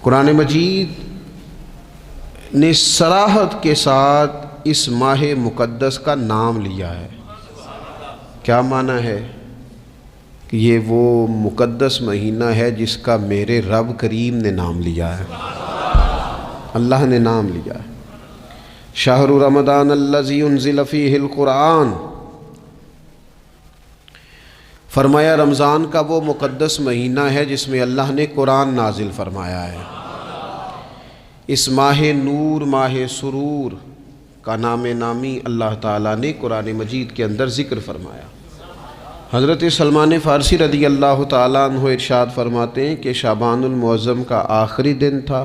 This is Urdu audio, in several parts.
قرآن مجید نے صراحت کے ساتھ اس ماہ مقدس کا نام لیا ہے۔ کیا معنی ہے؟ کہ یہ وہ مقدس مہینہ ہے جس کا میرے رب کریم نے نام لیا ہے، اللہ نے نام لیا ہے۔ شہر رمضان الذی انزل فیہ القرآن، فرمایا رمضان کا وہ مقدس مہینہ ہے جس میں اللہ نے قرآن نازل فرمایا ہے۔ اس ماہ نور، ماہ سرور کا نام نامی اللہ تعالیٰ نے قرآن مجید کے اندر ذکر فرمایا۔ حضرت سلمان فارسی رضی اللہ تعالیٰ عنہ ارشاد فرماتے ہیں کہ شعبان المعظم کا آخری دن تھا،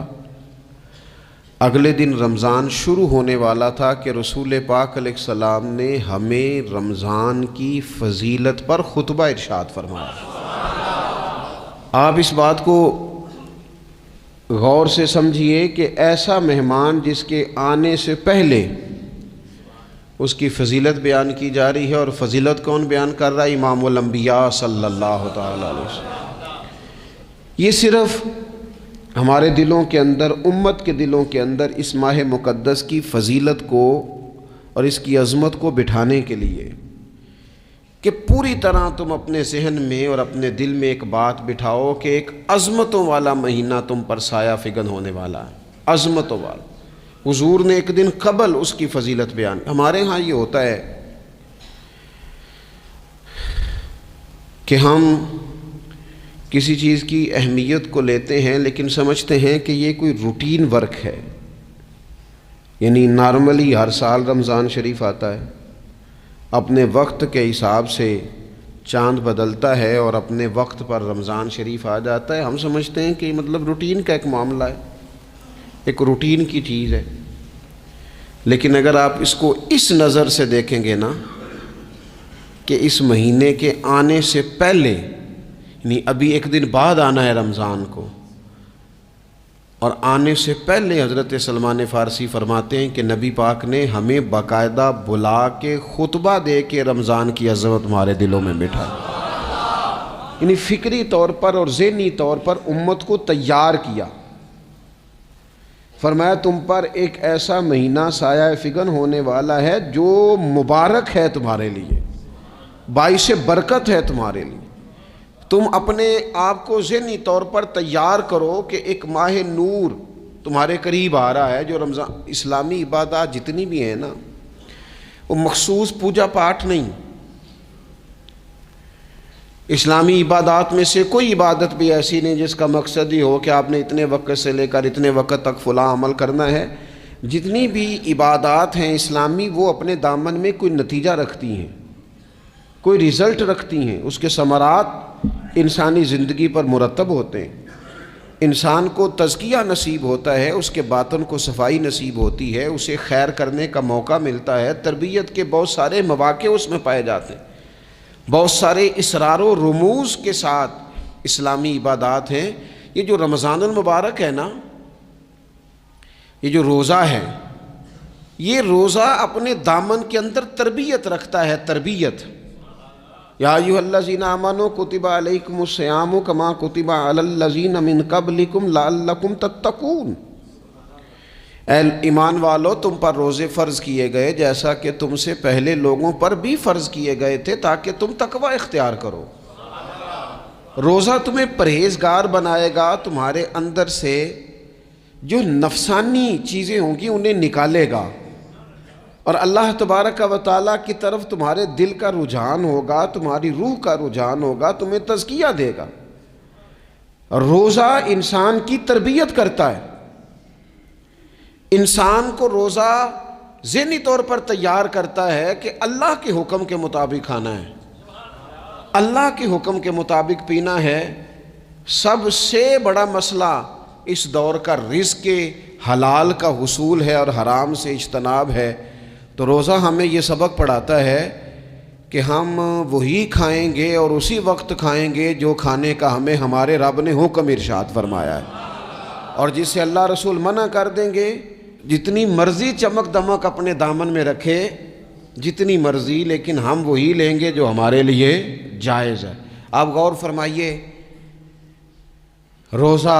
اگلے دن رمضان شروع ہونے والا تھا کہ رسول پاک علیہ السلام نے ہمیں رمضان کی فضیلت پر خطبہ ارشاد فرمایا۔ آپ اس بات کو غور سے سمجھیے کہ ایسا مہمان جس کے آنے سے پہلے اس کی فضیلت بیان کی جا رہی ہے، اور فضیلت کون بیان کر رہا ہے؟ امام الانبیاء صلی اللہ تعالیٰ علیہ وسلم۔ یہ صرف ہمارے دلوں کے اندر، امت کے دلوں کے اندر اس ماہ مقدس کی فضیلت کو اور اس کی عظمت کو بٹھانے کے لیے کہ پوری طرح تم اپنے ذہن میں اور اپنے دل میں ایک بات بٹھاؤ کہ ایک عظمتوں والا مہینہ تم پر سایہ فگن ہونے والا ہے، عظمتوں والا۔ حضور نے ایک دن قبل اس کی فضیلت بیان۔ ہمارے ہاں یہ ہوتا ہے کہ ہم کسی چیز کی اہمیت کو لیتے ہیں لیکن سمجھتے ہیں کہ یہ کوئی روٹین ورک ہے، یعنی نارملی ہر سال رمضان شریف آتا ہے، اپنے وقت کے حساب سے چاند بدلتا ہے اور اپنے وقت پر رمضان شریف آ جاتا ہے۔ ہم سمجھتے ہیں کہ مطلب روٹین کا ایک معاملہ ہے، ایک روٹین کی چیز ہے۔ لیکن اگر آپ اس کو اس نظر سے دیکھیں گے نا کہ اس مہینے کے آنے سے پہلے، یعنی ابھی ایک دن بعد آنا ہے رمضان کو، اور آنے سے پہلے حضرت سلمان فارسی فرماتے ہیں کہ نبی پاک نے ہمیں باقاعدہ بلا کے خطبہ دے کے رمضان کی عظمت ہمارے دلوں میں بٹھا، یعنی فکری طور پر اور ذہنی طور پر امت کو تیار کیا۔ فرمایا تم پر ایک ایسا مہینہ سایہ فگن ہونے والا ہے جو مبارک ہے تمہارے لیے، باعث برکت ہے تمہارے لیے۔ تم اپنے آپ کو ذہنی طور پر تیار کرو کہ ایک ماہ نور تمہارے قریب آ رہا ہے۔ جو رمضان، اسلامی عبادات جتنی بھی ہیں نا، وہ مخصوص پوجا پاٹ نہیں۔ اسلامی عبادات میں سے کوئی عبادت بھی ایسی نہیں جس کا مقصد ہی ہو کہ آپ نے اتنے وقت سے لے کر اتنے وقت تک فلاں عمل کرنا ہے۔ جتنی بھی عبادات ہیں اسلامی، وہ اپنے دامن میں کوئی نتیجہ رکھتی ہیں، کوئی رزلٹ رکھتی ہیں، اس کے ثمرات انسانی زندگی پر مرتب ہوتے ہیں۔ انسان کو تزکیہ نصیب ہوتا ہے، اس کے باطن کو صفائی نصیب ہوتی ہے، اسے خیر کرنے کا موقع ملتا ہے، تربیت کے بہت سارے مواقع اس میں پائے جاتے ہیں۔ بہت سارے اسرار و رموز کے ساتھ اسلامی عبادات ہیں۔ یہ جو رمضان المبارک ہے نا، یہ جو روزہ ہے، یہ روزہ اپنے دامن کے اندر تربیت رکھتا ہے، تربیت۔ یا ایھا الذین آمنوا کتب علیکم الصیام کما کتب علی الذین من قبلکم لعلکم تتقون۔ اے ایمان والو، تم پر روزے فرض کیے گئے جیسا کہ تم سے پہلے لوگوں پر بھی فرض کیے گئے تھے تاکہ تم تقوی اختیار کرو۔ روزہ تمہیں پرہیزگار بنائے گا، تمہارے اندر سے جو نفسانی چیزیں ہوں گی انہیں نکالے گا، اور اللہ تبارک و تعالیٰ کی طرف تمہارے دل کا رجحان ہوگا، تمہاری روح کا رجحان ہوگا، تمہیں تزکیہ دے گا۔ روزہ انسان کی تربیت کرتا ہے، انسان کو روزہ ذہنی طور پر تیار کرتا ہے کہ اللہ کے حکم کے مطابق کھانا ہے، اللہ کے حکم کے مطابق پینا ہے۔ سب سے بڑا مسئلہ اس دور کا رزق حلال کا حصول ہے اور حرام سے اجتناب ہے۔ تو روزہ ہمیں یہ سبق پڑھاتا ہے کہ ہم وہی کھائیں گے اور اسی وقت کھائیں گے جو کھانے کا ہمیں ہمارے رب نے حکم ارشاد فرمایا ہے، اور جس سے اللہ رسول منع کر دیں گے جتنی مرضی چمک دمک اپنے دامن میں رکھے، جتنی مرضی، لیکن ہم وہی لیں گے جو ہمارے لیے جائز ہے۔ آپ غور فرمائیے، روزہ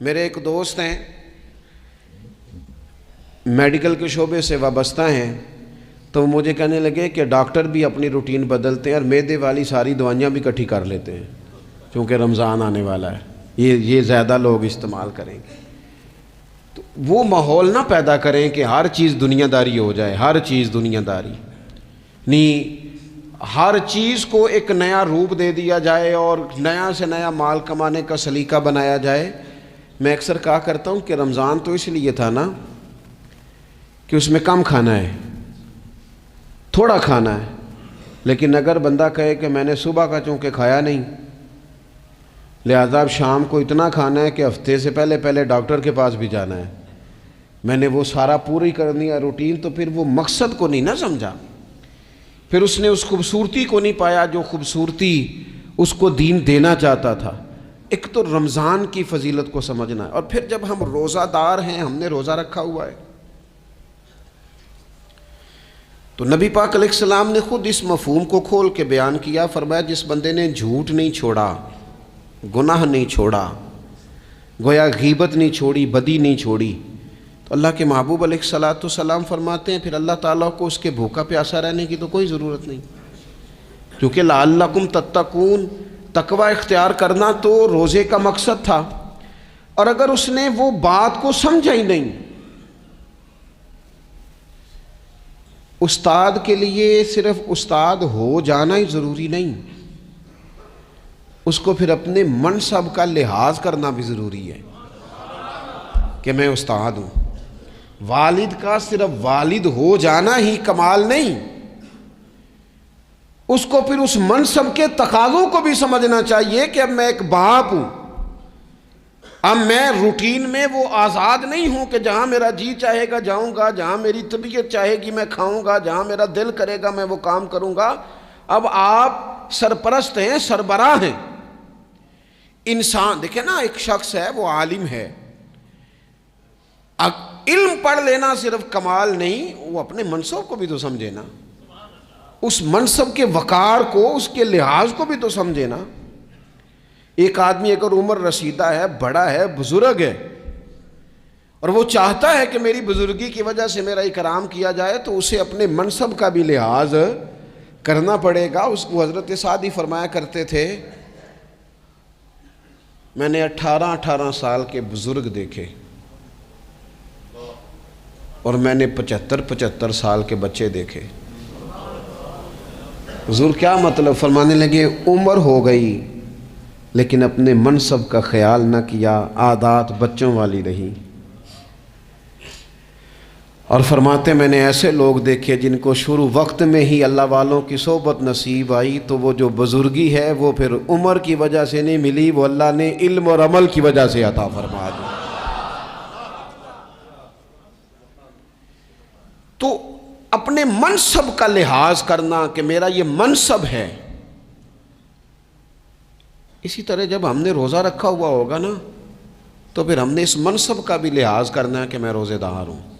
میرے ایک دوست ہیں میڈیکل کے شعبے سے وابستہ ہیں، تو وہ مجھے کہنے لگے کہ ڈاکٹر بھی اپنی روٹین بدلتے ہیں اور معدے والی ساری دوائیاں بھی اکٹھی کر لیتے ہیں، کیونکہ رمضان آنے والا ہے، یہ زیادہ لوگ استعمال کریں گے۔ تو وہ ماحول نہ پیدا کریں کہ ہر چیز دنیا داری ہو جائے، ہر چیز دنیا داری نہیں، ہر چیز کو ایک نیا روپ دے دیا جائے اور نیا سے نیا مال کمانے کا سلیقہ بنایا جائے۔ میں اکثر کہا کرتا ہوں کہ رمضان تو اس لیے تھا نا کہ اس میں کم کھانا ہے، تھوڑا کھانا ہے، لیکن اگر بندہ کہے کہ میں نے صبح کا چونکہ کھایا نہیں لہذا اب شام کو اتنا کھانا ہے کہ ہفتے سے پہلے ڈاکٹر کے پاس بھی جانا ہے، میں نے وہ سارا پوری کرنی ہے روٹین، تو پھر وہ مقصد کو نہیں نہ سمجھا، پھر اس نے اس خوبصورتی کو نہیں پایا جو خوبصورتی اس کو دین دینا چاہتا تھا۔ ایک تو رمضان کی فضیلت کو سمجھنا ہے، اور پھر جب ہم روزہ دار ہیں، ہم نے روزہ رکھا ہوا ہے، تو نبی پاک علیہ السلام نے خود اس مفہوم کو کھول کے بیان کیا، فرمایا جس بندے نے جھوٹ نہیں چھوڑا، گناہ نہیں چھوڑا، گویا غیبت نہیں چھوڑی، بدی نہیں چھوڑی، تو اللہ کے محبوب علیہ السلام فرماتے ہیں پھر اللہ تعالیٰ کو اس کے بھوکا پیاسا رہنے کی تو کوئی ضرورت نہیں، کیونکہ لعلکم تتقون، تقوی اختیار کرنا تو روزے کا مقصد تھا، اور اگر اس نے وہ بات کو سمجھا ہی نہیں، استاد کے لیے صرف استاد ہو جانا ہی ضروری نہیں، اس کو پھر اپنے منصب کا لحاظ کرنا بھی ضروری ہے کہ میں استاد ہوں۔ والد کا صرف والد ہو جانا ہی کمال نہیں، اس کو پھر اس منصب کے تقاضوں کو بھی سمجھنا چاہیے کہ اب میں ایک باپ ہوں، اب میں روٹین میں وہ آزاد نہیں ہوں کہ جہاں میرا جی چاہے گا جاؤں گا، جہاں میری طبیعت چاہے گی میں کھاؤں گا، جہاں میرا دل کرے گا میں وہ کام کروں گا۔ اب آپ سرپرست ہیں، سربراہ ہیں۔ انسان دیکھیں نا، ایک شخص ہے وہ عالم ہے، علم پڑھ لینا صرف کمال نہیں، وہ اپنے منصب کو بھی تو سمجھے نا، اس منصب کے وقار کو، اس کے لحاظ کو بھی تو سمجھے نا۔ ایک آدمی اگر عمر رسیدہ ہے، بڑا ہے، بزرگ ہے، اور وہ چاہتا ہے کہ میری بزرگی کی وجہ سے میرا اکرام کیا جائے، تو اسے اپنے منصب کا بھی لحاظ کرنا پڑے گا۔ اس کو حضرت سعدی فرمایا کرتے تھے میں نے 18 سال کے بزرگ دیکھے اور میں نے 75 سال کے بچے دیکھے۔ حضور کیا مطلب؟ فرمانے لگے عمر ہو گئی لیکن اپنے منصب کا خیال نہ کیا، عادات بچوں والی رہی۔ اور فرماتے میں نے ایسے لوگ دیکھے جن کو شروع وقت میں ہی اللہ والوں کی صحبت نصیب آئی، تو وہ جو بزرگی ہے وہ پھر عمر کی وجہ سے نہیں ملی، وہ اللہ نے علم اور عمل کی وجہ سے عطا فرما دی۔ تو اپنے منصب کا لحاظ کرنا کہ میرا یہ منصب ہے۔ اسی طرح جب ہم نے روزہ رکھا ہوا ہوگا نا، تو پھر ہم نے اس منصب کا بھی لحاظ کرنا ہے کہ میں روزے دار ہوں۔